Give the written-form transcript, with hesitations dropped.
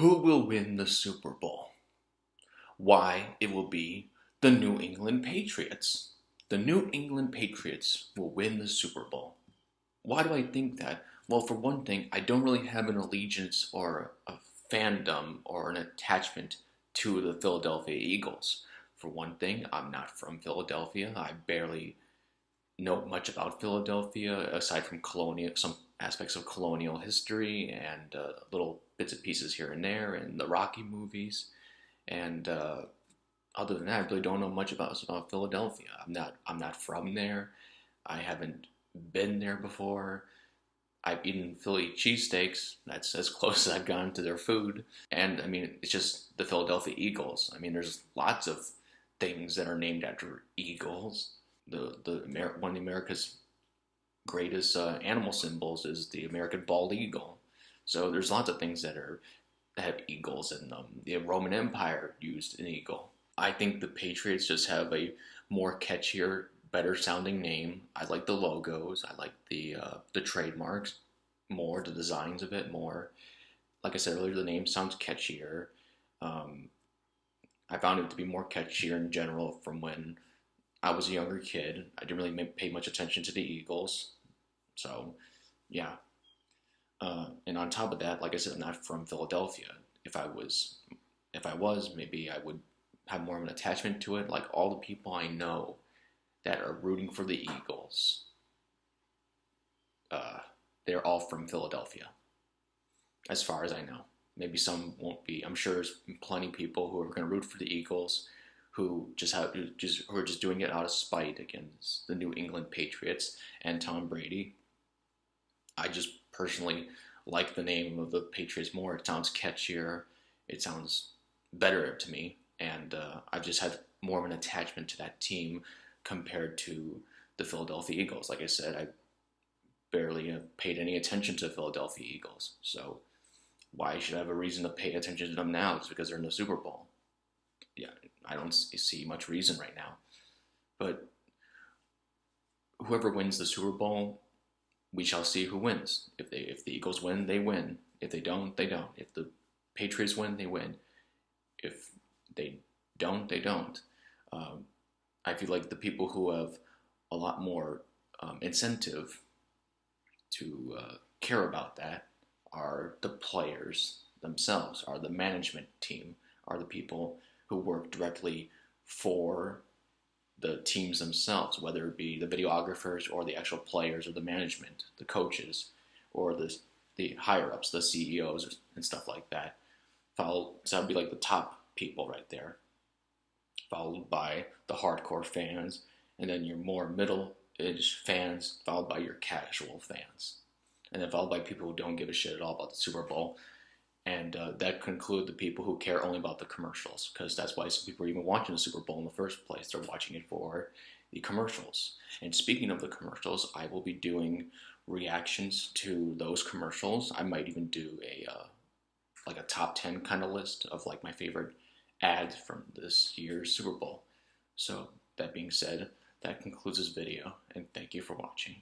Who will win the Super Bowl? Why, it will be the New England Patriots. The New England Patriots will win the Super Bowl. Why do I think that? Well, for one thing, I don't really have an allegiance or a fandom or an attachment to the Philadelphia Eagles. For one thing, I'm not from Philadelphia. I barely know much about Philadelphia aside from some aspects of colonial history and little bits and pieces here and there, and the Rocky movies. And other than that, I really don't know much about Philadelphia. I'm not from there. I haven't been there before. I've eaten Philly cheesesteaks. That's as close as I've gone to their food. And I mean, it's just the Philadelphia Eagles. I mean, there's lots of things that are named after eagles. One of America's greatest animal symbols is the American bald eagle. So there's lots of things that have eagles in them. The Roman Empire used an eagle. I think the Patriots just have a more catchier, better sounding name. I like the logos. I like the trademarks more, the designs of it more. Like I said earlier, the name sounds catchier. I found it to be more catchier in general from when I was a younger kid. I didn't really pay much attention to the Eagles. So, yeah. And on top of that, like I said, I'm not from Philadelphia. If I was, maybe I would have more of an attachment to it. Like all the people I know that are rooting for the Eagles, they're all from Philadelphia, as far as I know. Maybe some won't be. I'm sure there's plenty of people who are going to root for the Eagles who are just doing it out of spite against the New England Patriots and Tom Brady. I just personally like the name of the Patriots more. It sounds catchier. It sounds better to me, and I just have more of an attachment to that team compared to the Philadelphia Eagles. Like I said, I barely have paid any attention to the Philadelphia Eagles. So why should I have a reason to pay attention to them now? Just because they're in the Super Bowl? Yeah, I don't see much reason right now. But whoever wins the Super Bowl, we shall see who wins. If the Eagles win, they win. If they don't, they don't. If the Patriots win, they win. If they don't, they don't. I feel like the people who have a lot more incentive to care about that are the players themselves, are the management team, are the people who work directly for the teams themselves, whether it be the videographers or the actual players or the management, the coaches, or the higher-ups, the CEOs and stuff like that. So that would be like the top people right there, followed by the hardcore fans, and then your more middle-aged fans, followed by your casual fans, and then followed by people who don't give a shit at all about the Super Bowl. And that conclude the people who care only about the commercials, because that's why some people are even watching the Super Bowl in the first place. They're watching it for the commercials. And speaking of the commercials, I will be doing reactions to those commercials. I might even do a top 10 kind of list of like my favorite ads from this year's Super Bowl. So that being said, that concludes this video, and thank you for watching.